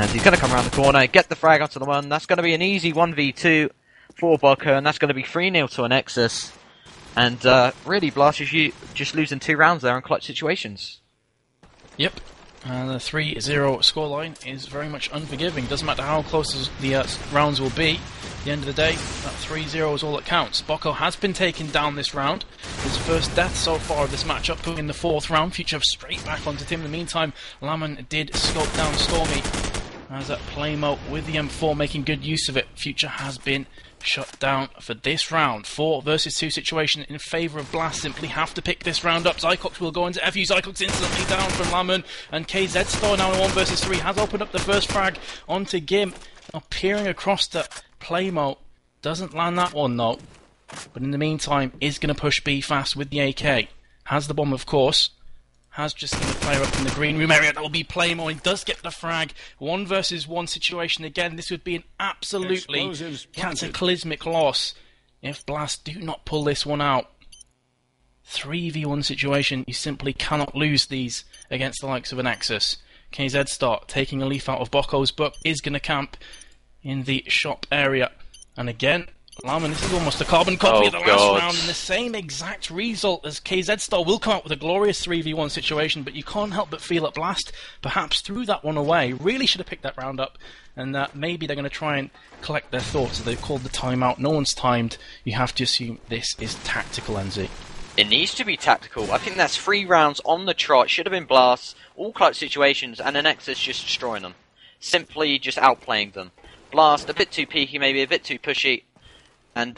And he's going to come around the corner, get the frag onto the one. That's going to be an easy 1v2 for Boko, and that's going to be 3-0 to Anexis. And really, Blast is you just losing 2 rounds there in clutch situations. Yep. The 3-0 scoreline is very much unforgiving. Doesn't matter how close the rounds will be. At the end of the day, that 3-0 is all that counts. Boko has been taken down this round. His first death so far of this matchup, put in the 4th round. Future straight back onto Tim. In the meantime, Lamon did scope down Stormy. As that Playmo with the M4 making good use of it. Future has been shut down for this round. 4 versus 2 situation in favour of Blast. Simply have to pick this round up. Zycox will go into FU. Zycox instantly down from Lamon. And KZ Star now in 1 versus 3 has opened up the first frag onto Gim. Now peering across the Playmo. Doesn't land that one though. But in the meantime is going to push B fast with the AK. Has the bomb of course. Has just seen the player up in the green room area. That will be Playmo. He does get the frag. 1 versus 1 situation again. This would be an absolutely cataclysmic loss if Blast do not pull this one out. 3v1 situation. You simply cannot lose these against the likes of Anexis. KZ Star taking a leaf out of Boko's book is going to camp in the shop area. And again, Lamon, this is almost a carbon copy of the last round, and the same exact result as KZ Star will come out with a glorious 3v1 situation, but you can't help but feel that Blast perhaps threw that one away. Really should have picked that round up, and maybe they're going to try and collect their thoughts. So they've called the timeout. No one's timed. You have to assume this is tactical, NZ. It needs to be tactical. I think that's 3 rounds on the trot. Should have been Blasts, all clutch situations, and Anexis just destroying them. Simply just outplaying them. Blast, a bit too peaky, maybe a bit too pushy. And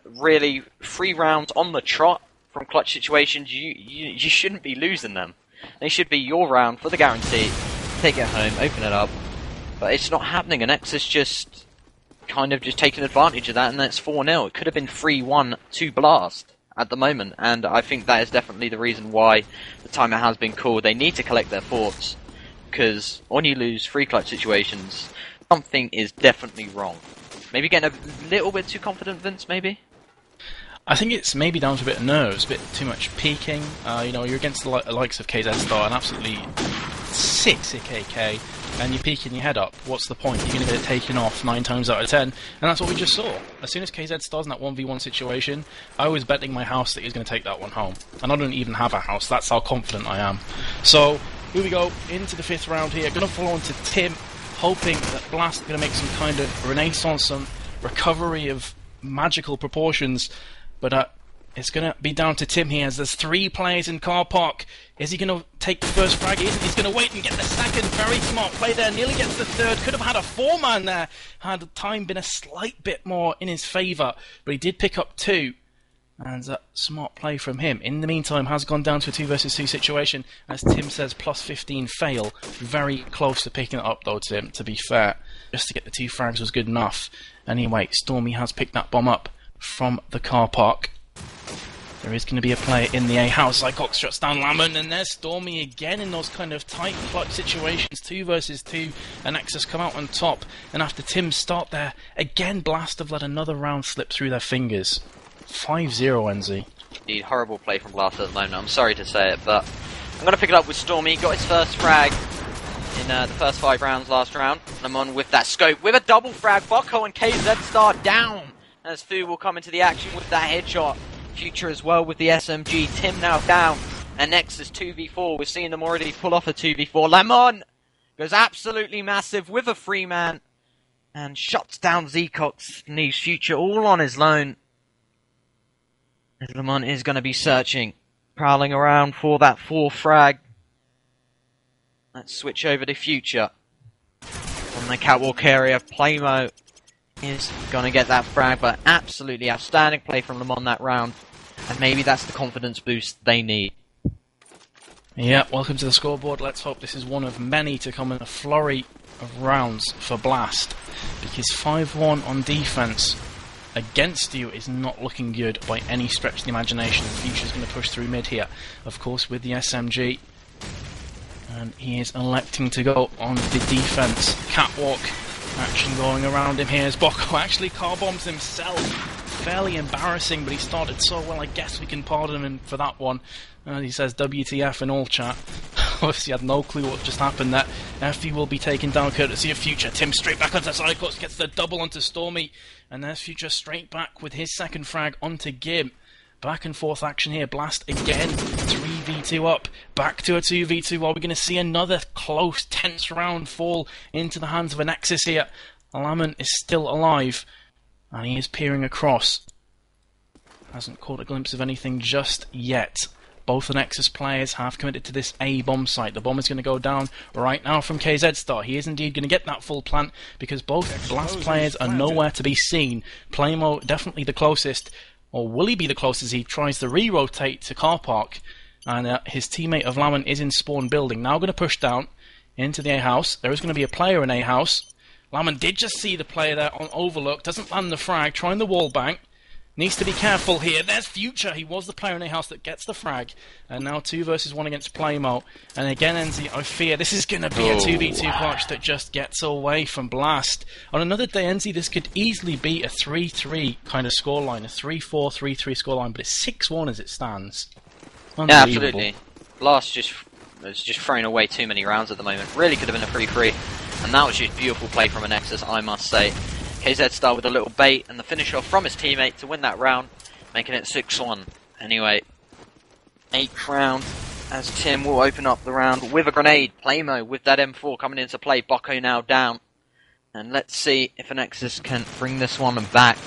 really, 3 rounds on the trot from clutch situations, you shouldn't be losing them. They should be your round for the guarantee. Take it home, open it up. But it's not happening, and Nexus just kind of just taking advantage of that, and that's 4-0. It could have been 3-1 to Blast at the moment, and I think that is definitely the reason why the timeout has been called. They need to collect their thoughts, because when you lose 3 clutch situations, something is definitely wrong. Maybe getting a little bit too confident, Vince, maybe? I think it's maybe down to a bit of nerves, a bit too much peeking. You know, you're against the likes of KZ Star, an absolutely sick AK, and you're peeking your head up. What's the point? You're going to get it taken off 9 times out of 10, and that's what we just saw. As soon as KZ Star's in that 1v1 situation, I was betting my house that he's going to take that one home. And I don't even have a house, that's how confident I am. So, here we go, into the 5th round here. Going to follow on to Tim, hoping that Blast is going to make some kind of renaissance, some recovery of magical proportions, but it's going to be down to Tim here as there's 3 players in car park. Is he going to take the first frag? He isn't. He's going to wait and get the second. Very smart play there. Nearly gets the 3rd. Could have had a 4-man there had the time been a slight bit more in his favour, but he did pick up 2. And a smart play from him. In the meantime, has gone down to a 2 versus 2 situation. As Tim says, plus 15 fail. Very close to picking it up though, Tim, to be fair. Just to get the 2 frags was good enough. Anyway, Stormy has picked that bomb up from the car park. There is going to be a player in the A house. Zycox shuts down Lamon, and there's Stormy again in those kind of tight clutch situations. 2 versus 2, and Nexus come out on top. And after Tim's start there, again Blast have let another round slip through their fingers. 5-0, NZ. Indeed, horrible play from Blast at the moment. I'm sorry to say it, but I'm going to pick it up with Stormy. Got his first frag in the first 5 rounds last round. And I'm on with that scope with a double frag. Boko and KZ Star down. As Fu will come into the action with that headshot. Future as well with the SMG. Tim now down. And Nexus 2v4. We're seeing them already pull off a 2v4. Lemon goes absolutely massive with a 3-man. And shuts down Zycox. Needs Future all on his lone. Lemon is going to be searching, prowling around for that 4th frag. Let's switch over to Future. On the catwalk area, Playmo is going to get that frag, but absolutely outstanding play from Lemon that round. And maybe that's the confidence boost they need. Yeah, welcome to the scoreboard. Let's hope this is one of many to come in a flurry of rounds for Blast. Because 5-1 on defense against you is not looking good by any stretch of the imagination. Future's going to push through mid here, of course, with the SMG. And he is electing to go on the defense. Catwalk action going around him here as Boko actually car bombs himself. Fairly embarrassing, but he started so well, I guess we can pardon him for that one. He says WTF in all chat. obviously had no clue what just happened there. Effie will be taken down courtesy of Future. Tim straight back onto Cyclops, gets the double onto Stormy, and there's Future straight back with his second frag onto Gim. Back and forth action here. Blast again. 3v2 up. Back to a 2v2. Are we going to see another close, tense round fall into the hands of Anexis here? Lamon is still alive, and he is peering across. Hasn't caught a glimpse of anything just yet. Both Anexis players have committed to this A bomb site. The bomb is going to go down right now from KZ Star. He is indeed going to get that full plant because both Blast players are nowhere to be seen. Playmo definitely the closest, or will he be the closest? He tries to re-rotate to car park, and his teammate of Lamon is in spawn building. Now going to push down into the A house. There is going to be a player in A house. Lamon did just see the player there on overlook. Doesn't land the frag. Trying the wall bank. Needs to be careful here. There's Future. He was the player in A house that gets the frag. And now 2 versus 1 against Playmo. And again, Enzi, I fear this is going to be a 2v2 clutch that just gets away from Blast. On another day, Enzi, this could easily be a 3-3 kind of scoreline. A 3-4, 3-3 scoreline. But it's 6-1 as it stands. Yeah, absolutely. Blast is just throwing away too many rounds at the moment. Really could have been a 3-3. And that was just beautiful play from Anexis, I must say. KZ Star with a little bait and the finish off from his teammate to win that round, making it 6-1. Anyway, 8th round as Tim will open up the round with a grenade. Playmo with that M4 coming into play. Bocco now down. And let's see if Anexis can bring this one back.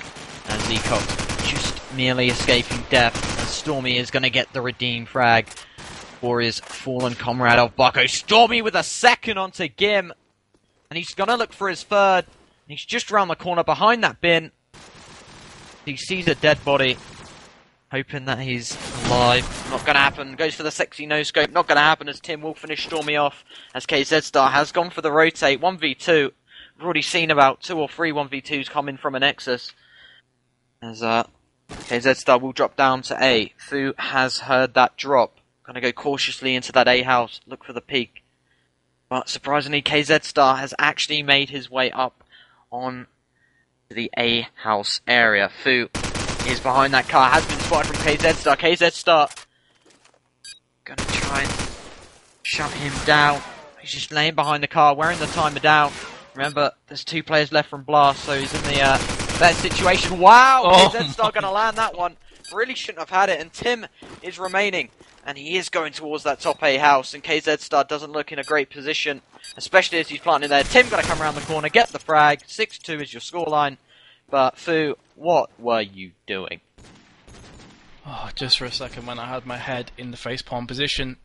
As Zecock just merely escaping death. And Stormy is going to get the redeem frag for his fallen comrade of Bocco. Stormy with a second onto Gim. And he's going to look for his third. He's just round the corner behind that bin. He sees a dead body. Hoping that he's alive. Not going to happen. Goes for the sexy no-scope. Not going to happen as Tim will finish Stormy off. As KZ Star has gone for the rotate. 1v2. We've already seen about 2 or 3 1v2s coming from Anexis. As KZ Star will drop down to A. Fu has heard that drop. Going to go cautiously into that A house. Look for the peak. But surprisingly, KZ Star has actually made his way up on the A house area. Fu is behind that car, has been spotted from KZ Star. KZ Star gonna try and shut him down. He's just laying behind the car, wearing the timer down. Remember, there's 2 players left from Blast, so he's in the bad situation. Wow! KZ Star gonna land that one. Really shouldn't have had it, and Tim is remaining. And he is going towards that top A house, and KZ Star doesn't look in a great position, especially as he's planting there. Tim got to come around the corner, get the frag. 6-2 is your scoreline. But Fu, what were you doing? Oh, just for a second when I had my head in the facepalm position,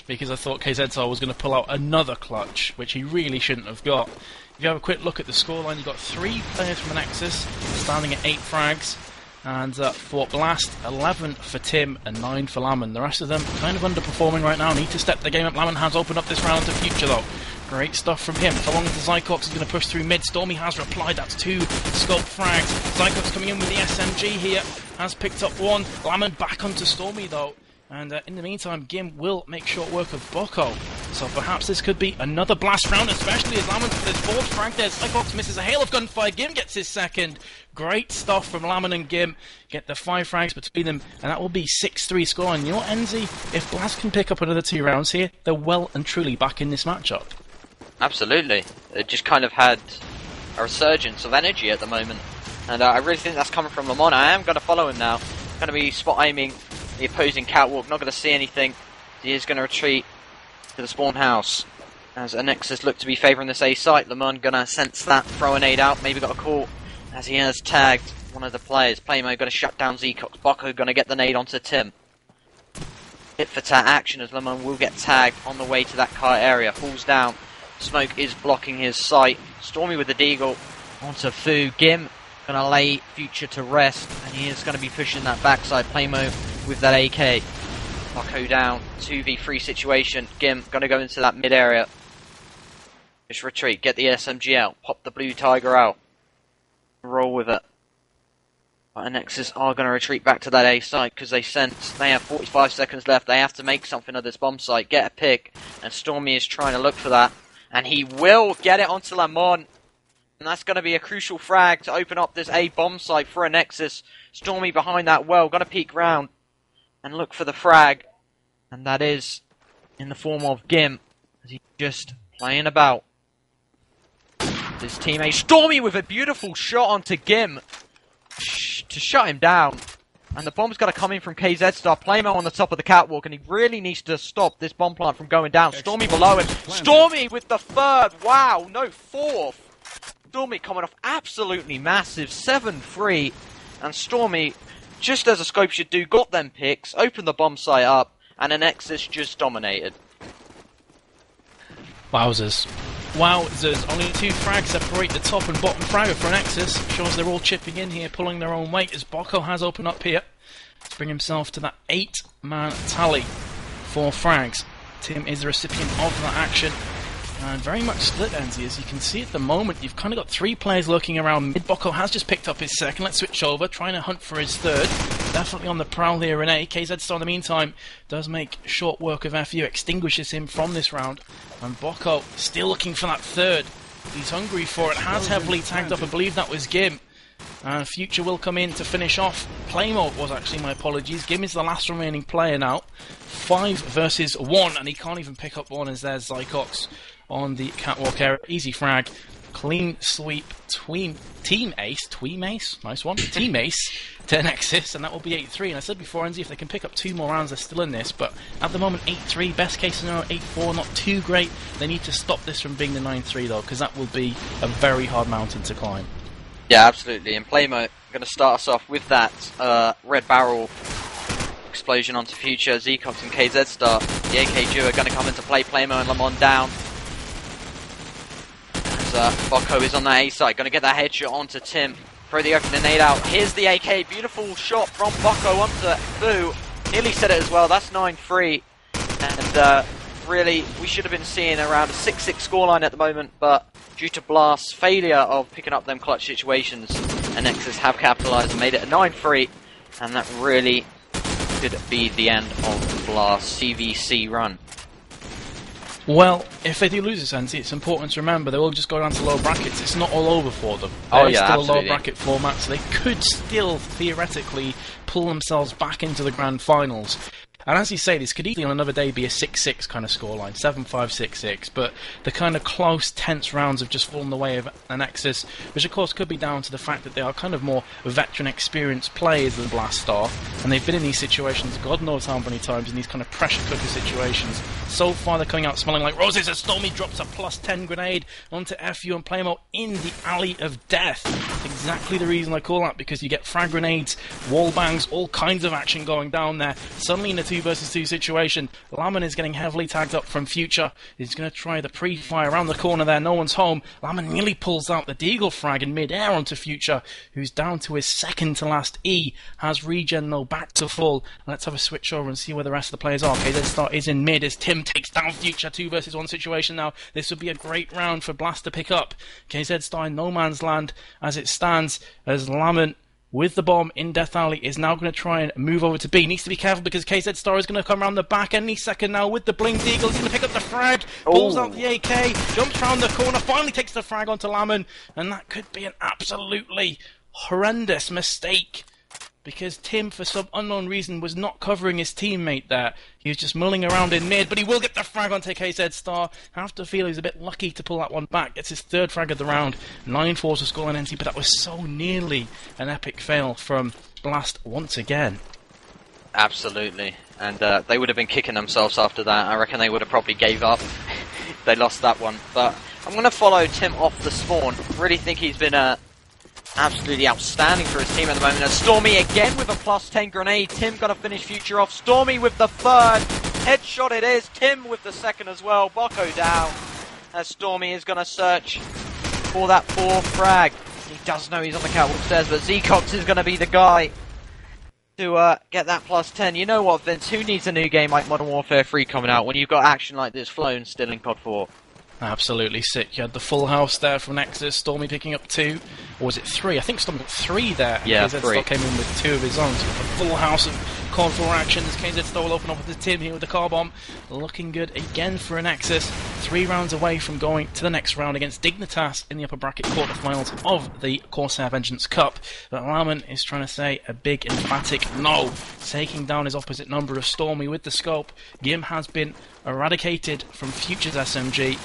because I thought KZ Star was going to pull out another clutch, which he really shouldn't have got. If you have a quick look at the scoreline, you've got 3 players from Nexus, standing at 8 frags. And for Blast, 11 for Tim and 9 for Lamon. The rest of them kind of underperforming right now. Need to step the game up. Lamon has opened up this round to Future though. Great stuff from him. Along with the Zycox is going to push through mid. Stormy has replied. That's 2 scope frags. Zycox coming in with the SMG here. Has picked up 1. Lamon back onto Stormy though. And in the meantime, Gim will make short work of Bocco. So perhaps this could be another Blast round, especially as Lamon for his 4th frag there. Zycox misses a hail of gunfire. Gim gets his 2nd. Great stuff from Lamon and Gim. Get the 5 frags between them, and that will be 6-3 score. And you know what, Enzi? If Blast can pick up another 2 rounds here, they're well and truly back in this matchup. Absolutely. It just kind of had a resurgence of energy at the moment. And I really think that's coming from Lamon. I am going to follow him now. Going to be spot aiming the opposing catwalk. Not going to see anything. He is going to retreat to the spawn house. As Anexis look to be favouring this A site. Lamon going to sense that. Throw an aid out. Maybe got a call. As he has tagged one of the players. Playmo going to shut down Zecox. Bocco going to get the nade onto Tim. Hit for tat action as Lamon will get tagged on the way to that car area. Falls down. Smoke is blocking his sight. Stormy with the deagle onto Fu. Gim going to lay Future to rest. And he is going to be pushing that backside. Playmo with that AK. Bocco down. 2v3 situation. Gim going to go into that mid area. Just retreat. Get the SMG out. Pop the blue tiger out. Roll with it. But Anexis are going to retreat back to that A site because they sense they have 45 seconds left. They have to make something of this bomb site, get a pick, and Stormy is trying to look for that. And he will get it onto Lamon. And that's going to be a crucial frag to open up this A bomb site for Anexis. Stormy behind that well, going to peek round and look for the frag. And that is in the form of Gim. Is he just playing about? His teammate Stormy with a beautiful shot onto Gim to shut him down. And the bomb's got to come in from KZ Star. Playmo on the top of the catwalk, and he really needs to stop this bomb plant from going down. Stormy below him. Stormy with the third. Wow, no, fourth. Stormy coming off absolutely massive. 7-3. And Stormy, just as a scope should do, got them picks, opened the bomb site up, and Anexis just dominated. Wowzers. Wowzers. Only 2 frags separate the top and bottom fragger for Nexus. Shows they're all chipping in here, pulling their own weight as Bocco has opened up here to bring himself to that 8-man tally. 4 frags. Tim is the recipient of that action. And very much split, Enzi, as you can see at the moment. You've kind of got 3 players lurking around mid. Bocco has just picked up his second. Let's switch over, trying to hunt for his third. Definitely on the prowl here in A. KZ Star in the meantime does make short work of FU, extinguishes him from this round. And Bocco still looking for that third. He's hungry for it, has heavily tagged up. I believe that was Gim. And Future will come in to finish off. Playmo was actually, my apologies. Gim is the last remaining player now. 5 versus 1, and he can't even pick up one as there's Zycox on the catwalk area. Easy frag. Clean sweep. Team ace. Nice one. Team ace to Nexus, and that will be 8-3. And I said before, Enzi, if they can pick up 2 more rounds, they're still in this. But at the moment, 8-3. Best case scenario, 8-4. Not too great. They need to stop this from being the 9-3, though, because that will be a very hard mountain to climb. Yeah, absolutely. And Playmo going to start us off with that red barrel explosion onto Future. Zecox and KZ Star. The AK duo are going to come into play. Playmo and Lamont down. Bocco is on that A side, going to get that headshot onto Tim. Throw the opening nade out. Here's the AK. Beautiful shot from Bocco onto Boo. Nearly said it as well. That's 9-3. And really, we should have been seeing around a 6-6 scoreline at the moment, but due to Blast's failure of picking up them clutch situations, Anexis have capitalised and made it a 9-3. And that really could be the end of Blast's CVC run. Well, if they do lose this, Enzi, it's important to remember they will just go down to lower brackets. It's not all over for them. There's still absolutely. a lower bracket format, so they could still theoretically pull themselves back into the grand finals. And as you say, this could easily on another day be a 6-6 kind of scoreline, 7-5, 6-6, but the kind of close, tense rounds have just fallen the way of Anexis, which of course could be down to the fact that they are kind of more veteran, experienced players than Blast are, and they've been in these situations God knows how many times, in these kind of pressure cooker situations. So far they're coming out smelling like roses as Stormy drops a +10 grenade onto FU and Playmo in the alley of death. Exactly the reason I call that, because you get frag grenades, wall bangs, all kinds of action going down there. Suddenly in a 2 versus 2 situation, Laman is getting heavily tagged up from Future. He's going to try the pre-fire around the corner there, no one's home. Laman nearly pulls out the Deagle frag in mid-air onto Future, who's down to his second to last E, has regen though back to full. Let's have a switch over and see where the rest of the players are. KZ Star is in mid as Tim takes down Future. 2 versus 1 situation now. This would be a great round for Blast to pick up. KZ Star in no man's land as it stands, as Laman with the bomb in Death Alley is now going to try and move over to B. Needs to be careful because KZ Star is going to come around the back any second now with the Blinged Eagle. He's going to pick up the frag, pulls out the AK, jumps round the corner, finally takes the frag onto Laman, and that could be an absolutely horrendous mistake. Because Tim, for some unknown reason, was not covering his teammate there. He was just mulling around in mid, but he will get the frag onto KZ Star. I have to feel he's a bit lucky to pull that one back. It's his 3rd frag of the round. 9-4 to score on NT, but that was so nearly an epic fail from Blast once again. Absolutely. And they would have been kicking themselves after that. I reckon they would have probably gave up. They lost that one. But I'm going to follow Tim off the spawn. Really think he's been absolutely outstanding for his team at the moment. And Stormy again with a +10 grenade. Tim gonna finish Future off. Stormy with the 3rd. Headshot it is. Tim with the 2nd as well. Bocco down. As Stormy is gonna search for that 4th frag. He does know he's on the catwalk stairs, but Zecox is gonna be the guy to get that +10. You know what, Vince? Who needs a new game like Modern Warfare 3 coming out when you've got action like this flowing still in COD 4? Absolutely sick. You had the full house there from Nexus, Stormy picking up 2, or was it 3? I think Stormy got 3 there. Yeah, KZ 3. Star came in with 2 of his own, so a full house of COD 4 action as KZ Star will open up with the Tim here with the car bomb. Looking good again for a Nexus. 3 rounds away from going to the next round against Dignitas in the upper bracket quarterfinals of the Corsair Vengeance Cup. But Laman is trying to say a big emphatic no, taking down his opposite number of Stormy with the scope. Gim has been eradicated from Future's SMG.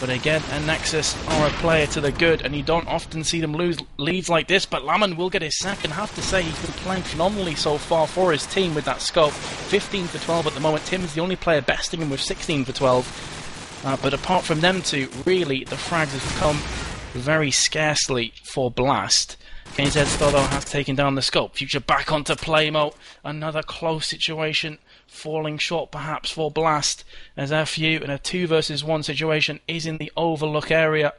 But again, Anexis are a player to the good, and you don't often see them lose leads like this, but Laman will get his second. I have to say, he's been playing phenomenally so far for his team with that scope. 15 for 12 at the moment. Tim's the only player besting him with 16 for 12. But apart from them two, really, the frags have come very scarcely for Blast. KZ Star, though, has taken down the scope. Future back onto play mode. Another close situation. Falling short perhaps for Blast, as FU in a 2 versus 1 situation is in the overlook area.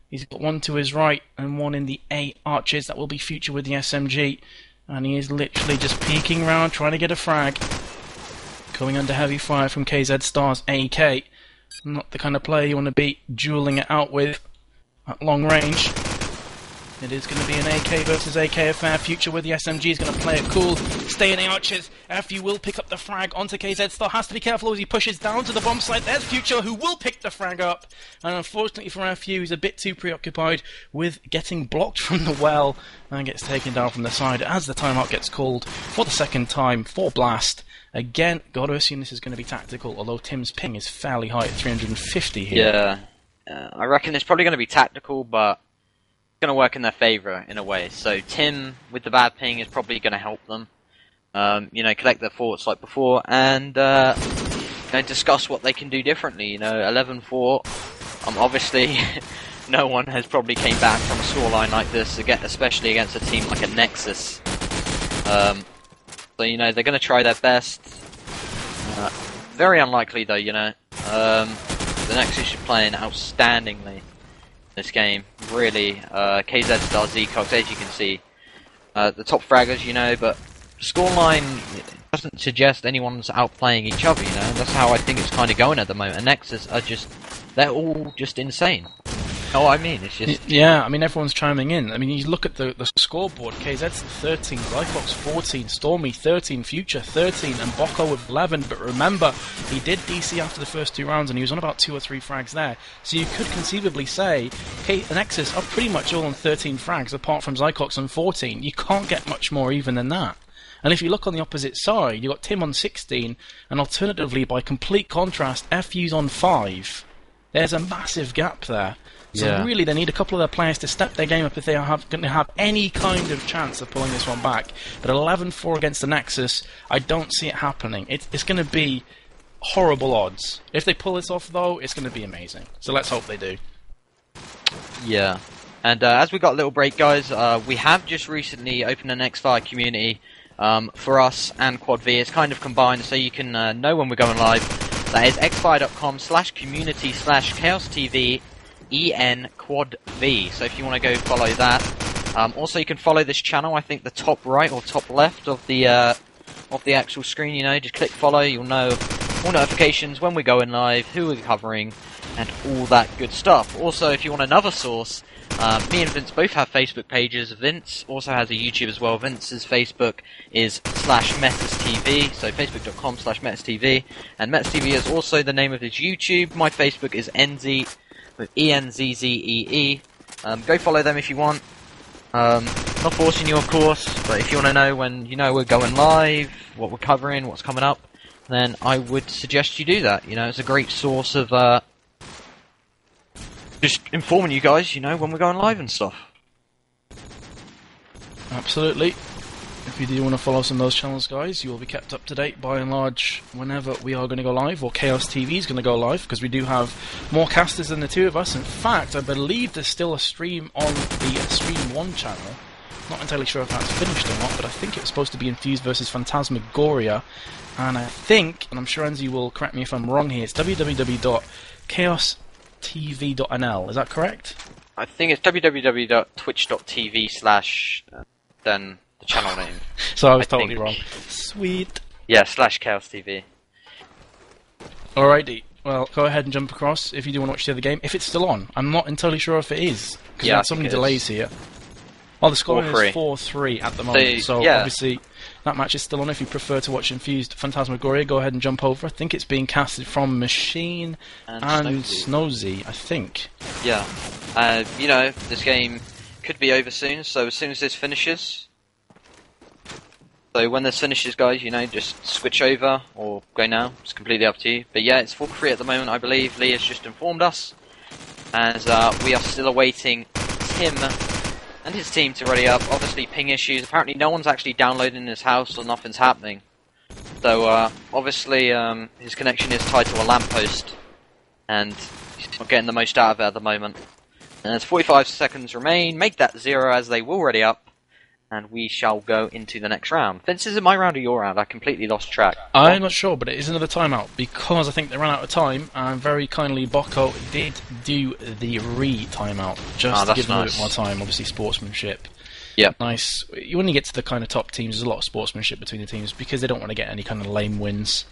He's got one to his right and one in the A arches. That will be Future with the SMG, and he is literally just peeking around trying to get a frag. Going under heavy fire from KZ Star's AK. Not the kind of player you want to be dueling it out with at long range. It is going to be an AK versus AK affair. Future with the SMG is going to play it cool. Stay in the arches. FU will pick up the frag onto KZ Star. Has to be careful as he pushes down to the bomb site. There's Future, who will pick the frag up. And unfortunately for FU, he's a bit too preoccupied with getting blocked from the well and gets taken down from the side as the timeout gets called for the second time for Blast. Again, got to assume this is going to be tactical, although Tim's ping is fairly high at 350 here. Yeah, I reckon it's probably going to be tactical, but going to work in their favour in a way. So Tim with the bad ping is probably going to help them, collect their thoughts like before, and discuss what they can do differently. 11-4. Obviously, no one has probably came back from a scoreline like this, especially against a team like a Nexus. So they're going to try their best. Very unlikely though. The Nexus are playing outstandingly this game, really. KZ Star, Z-Cox, as you can see, the top fraggers, but scoreline doesn't suggest anyone's outplaying each other, That's how I think it's kind of going at the moment. And Nexus are they're all just insane. You know what I mean? It's just... Yeah, I mean, everyone's chiming in. I mean, you look at the scoreboard. KZ's 13, Lyfox 14, Stormy 13, Future 13, and Bocco with 11. But remember, he did DC after the first 2 rounds, and he was on about 2 or 3 frags there. So you could conceivably say Anexis are pretty much all on 13 frags, apart from Zycox on 14. You can't get much more even than that. And if you look on the opposite side, you've got Tim on 16, and alternatively, by complete contrast, FU's on 5. There's a massive gap there. So really, they need a couple of their players to step their game up if they are going to have any kind of chance of pulling this one back. But 11-4 against the Nexus, I don't see it happening. It's going to be horrible odds. If they pull this off, though, it's going to be amazing. So let's hope they do. Yeah. And as we got a little break, guys, we have just recently opened an Xfire community for us and Quad V. It's kind of combined, so you can know when we're going live. That is xfire.com/community/chaostv Quad V. So if you want to go follow that. Also, you can follow this channel. I think the top right or top left of the actual screen. Just click follow. You'll know all notifications when we're going live, who we're covering, and all that good stuff. Also, if you want another source, me and Vince both have Facebook pages. Vince also has a YouTube as well. Vince's Facebook is /MetasTV, so facebook.com/MetasTV, and MetasTV is also the name of his YouTube. My Facebook is NZ with ENZZEE. Go follow them if you want. Not forcing you, of course, but if you want to know when we're going live, what we're covering, what's coming up, then I would suggest you do that. It's a great source of just informing you guys, when we're going live and stuff. Absolutely. If you do want to follow us on those channels, guys, you will be kept up to date by and large whenever we are going to go live, or Chaos TV is going to go live, because we do have more casters than the two of us. In fact, I believe there's still a stream on the Stream 1 channel. Not entirely sure if that's finished or not, but I think it was supposed to be Infused versus Phantasmagoria. And I think, and I'm sure Enzi will correct me if I'm wrong here, it's www.chaostv.nl. Is that correct? I think it's www.twitch.tv/ then the channel name. So I was totally wrong. Sweet. Yeah, /Chaos TV. Alrighty. Well, go ahead and jump across if you do want to watch the other game. If it's still on. I'm not entirely sure if it is, because we had so many delays here. Well, the score is 4-3. 4-3 at the moment, so yeah. obviously that match is still on. If you prefer to watch Infused Phantasmagoria, go ahead and jump over. I think it's being casted from Machine and Snozy, I think. Yeah. You know, this game could be over soon, so as soon as this finishes... So when this finishes, guys, you know, just switch over or go now. It's completely up to you. But yeah, it's 4-3 at the moment, I believe. Lee has just informed us. And we are still awaiting Tim and his team to ready up. Obviously, ping issues. Apparently, no one's actually downloading in his house or nothing's happening. So, obviously, his connection is tied to a lamppost. And he's not getting the most out of it at the moment. And there's 45 seconds remain. Make that 0 as they will ready up. And we shall go into the next round. Vince, is it my round or your round? I completely lost track. I'm not sure, but it is another timeout because I think they ran out of time. And very kindly, Bocco did do the re-timeout just to give them a bit more time. Obviously, sportsmanship. Yeah. Nice. When you get to the kind of top teams, there's a lot of sportsmanship between the teams because they don't want to get any kind of lame wins.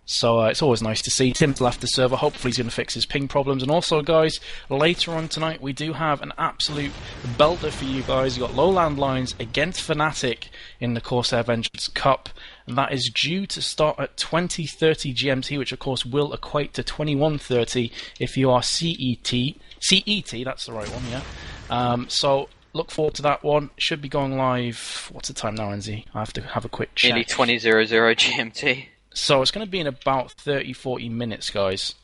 So it's always nice to see. Tim's left the server. Hopefully he's going to fix his ping problems. And also, guys, later on tonight, we do have an absolute belter for you guys. You've got low landlines against Fnatic in the Corsair Vengeance Cup. And that is due to start at 20:30 GMT, which, of course, will equate to 21:30 if you are CET. CET, that's the right one, yeah. So look forward to that one. Should be going live. What's the time now, Enzi? I have to have a quick check. Nearly 20:00 GMT. So it's going to be in about 30-40 minutes, guys.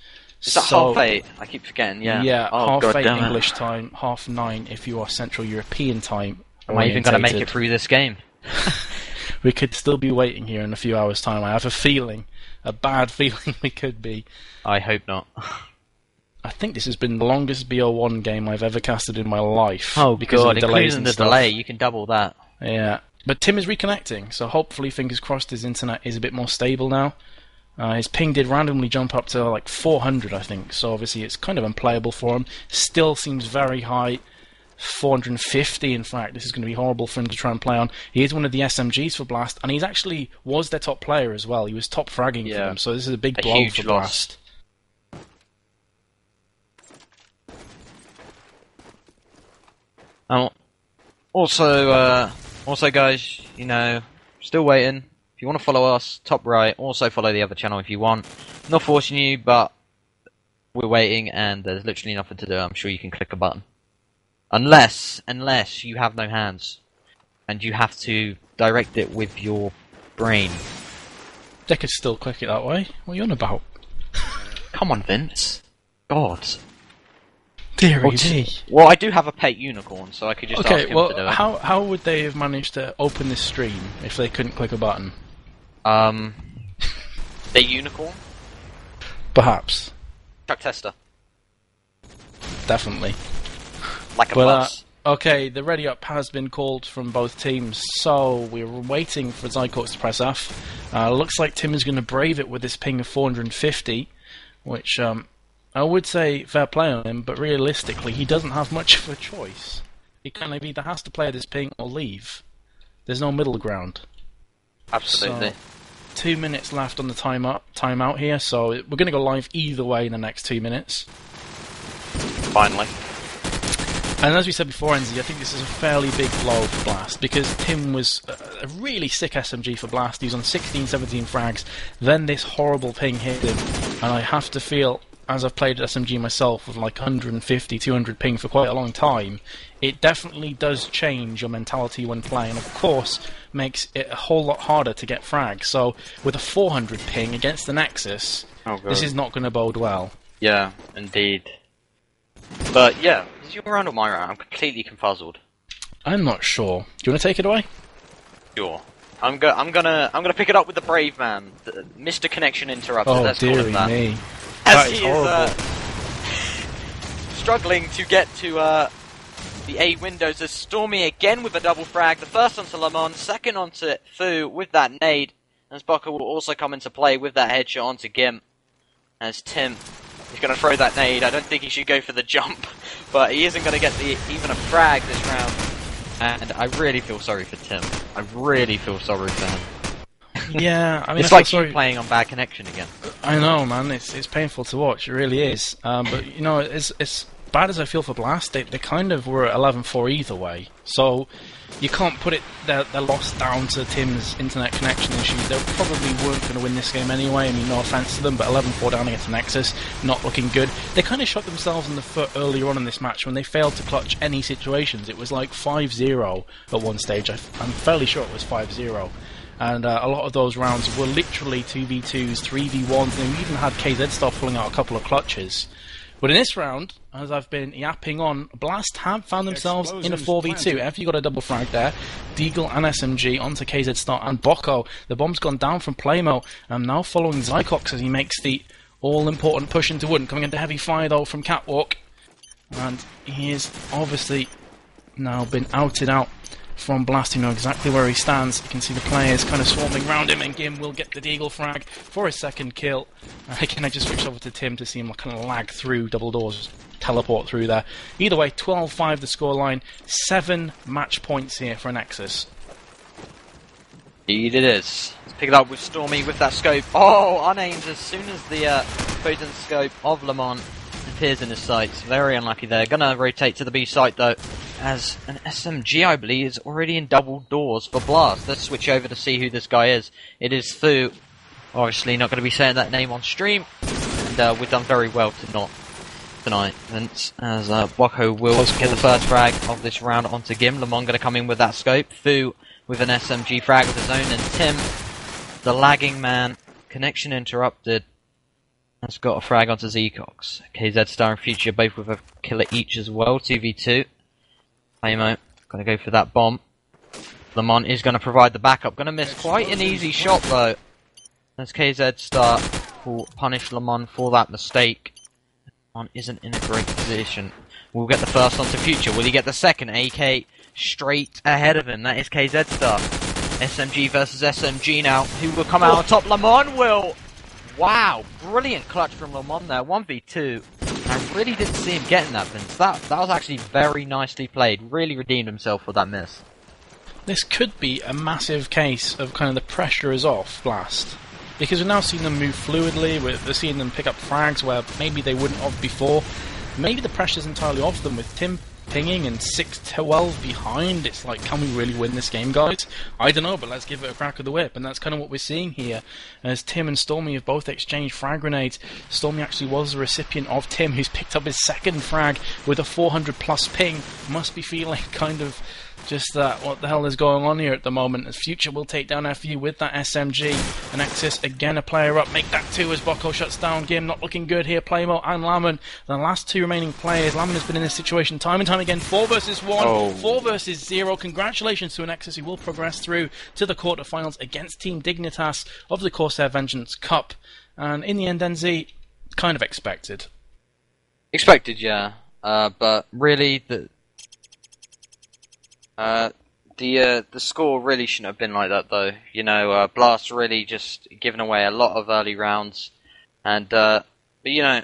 Is that 8:30? I keep forgetting, yeah. Yeah, oh, 8:30 English time, 9:30 if you are Central European time. Am I even going to make it through this game? We could still be waiting here in a few hours' time. I have a feeling, a bad feeling we could be. I hope not. I think this has been the longest BO1 game I've ever casted in my life. Oh, because God, of the delays including and the stuff. delay, you can double that. Yeah. But Tim is reconnecting, so hopefully, fingers crossed, his internet is a bit more stable now. His ping did randomly jump up to like 400, I think, so obviously it's kind of unplayable for him. Still seems very high, 450 in fact. This is going to be horrible for him to try and play on. He is one of the SMGs for Blast, and he's actually was their top player as well. He was top fragging for them, so this is a big blow for Blast. Also, guys, you know, still waiting. If you want to follow us, top right. Also follow the other channel if you want. Not forcing you, but we're waiting, and there's literally nothing to do. I'm sure you can click a button, unless you have no hands, and you have to direct it with your brain. They could still click it that way. What are you on about? Come on, Vince. God. Well, I do have a pet unicorn, so I could just ask him to do it. How would they have managed to open this stream if they couldn't click a button? The unicorn? Perhaps. Chuck tester. Definitely. Like a bus. Okay, the ready up has been called from both teams, so we're waiting for Zycorks to press F. Looks like Tim is going to brave it with this ping of 450, which I would say fair play on him, but realistically he doesn't have much of a choice. He kind of either has to play this ping or leave. There's no middle ground. Absolutely. So, 2 minutes left on the timeout here, so we're going to go live either way in the next 2 minutes. Finally. And as we said before, Enzi, I think this is a fairly big blow for Blast, because Tim was a really sick SMG for Blast. He was on 16, 17 frags, then this horrible ping hit him, and I have to feel, as I've played SMG myself with like 150, 200 ping for quite a long time, it definitely does change your mentality when playing, and of course makes it a whole lot harder to get frags. So with a 400 ping against the Nexus, this is not going to bode well. Yeah, indeed. But yeah, is it your round or my round? I'm completely confuzzled. I'm not sure. Do you want to take it away? Sure. I'm gonna pick it up with the brave man, Mr. Connection Interrupted. Oh, let's call him that. me. As he is struggling to get to the A windows. There's Stormy again with a double frag. The first onto Lamont, second onto Fu with that nade. As Bocco will also come into play with that headshot onto Gimp. As Tim is going to throw that nade. I don't think he should go for the jump, but he isn't going to get even a frag this round. And I really feel sorry for Tim. I really feel sorry for him. Yeah, I mean, it's like you playing on bad connection again. I know, man. It's painful to watch. It really is. But you know, it's bad as I feel for Blast, they kind of were at 11-4 either way. So you can't put their loss down to Tim's internet connection issues. They probably weren't going to win this game anyway. I mean, no offense to them, but 11-4 down against Nexus, not looking good. They kind of shot themselves in the foot earlier on in this match when they failed to clutch any situations. It was like 5-0 at one stage. I'm fairly sure it was 5-0. And a lot of those rounds were literally 2v2s, 3v1s, and we even had KZ Star pulling out a couple of clutches. But in this round, as I've been yapping on, Blast have found themselves in a 4v2. After you got a double frag there, Deagle and SMG onto KZ Star and Bocco. The bomb's gone down from Playmo, and now following Zycox as he makes the all-important push into Wooden. Coming into heavy fire though from Catwalk. And he is obviously now been outed out from Blast. You know exactly where he stands. You can see the players kind of swarming around him, and Gim will get the Deagle frag for his second kill. Again, I just switched over to Tim to see him kind of lag through double doors, teleport through there. Either way, 12-5 the scoreline. 7 match points here for Anexis. Indeed it is. Let's pick it up with Stormy with that scope. Oh, unaimed as soon as the potent scope of Le Mans appears in his sights. Very unlucky there. Gonna rotate to the B site though, as an SMG, I believe, is already in double doors for Blast. Let's switch over to see who this guy is. It is Fu. Obviously not going to be saying that name on stream, and we've done very well to not tonight. Vince, as Bocco will get the first frag of this round onto Gim. Le Mans going to come in with that scope. Fu with an SMG frag of his own, and Tim, the lagging man, connection interrupted, has got a frag onto Zecox. KZ Star and Future both with a killer each as well. 2v2. Playmo going to go for that bomb. Le Mans is going to provide the backup. Going to miss quite an easy shot though, as KZ Star will punish Le Mans for that mistake. Le Mans isn't in a great position. We'll get the first onto Future. Will he get the second? AK straight ahead of him. That is KZ Star. SMG versus SMG now. Who will come out on top? Le Mans will. Wow, brilliant clutch from Le Mans there. 1v2. I really didn't see him getting that, Vince. That was actually very nicely played. Really redeemed himself for that miss. This could be a massive case of kind of the pressure is off Blast. Because we're now seeing them move fluidly, we're seeing them pick up frags where maybe they wouldn't have before. Maybe the pressure's entirely off them with Tim pinging and 6-12 behind. It's like, can we really win this game, guys? I don't know, but let's give it a crack of the whip. And that's kind of what we're seeing here, as Tim and Stormy have both exchanged frag grenades. Stormy actually was the recipient of Tim, who's picked up his second frag with a 400 plus ping. Must be feeling kind of just that, what the hell is going on here at the moment, as Future will take down FU with that SMG. Anexis again a player up, make that 2 as Bocco shuts down Gim. Not looking good here, Playmo and Lamon, the last 2 remaining players. Lamon has been in this situation time and time again. 4 versus 1, 4 versus 0. Congratulations to Anexis, who will progress through to the quarterfinals against Team Dignitas of the Corsair Vengeance Cup. And in the end, NZ, kind of expected. Expected, yeah. But really, the score really shouldn't have been like that though. You know, Blast really just given away a lot of early rounds, and but you know,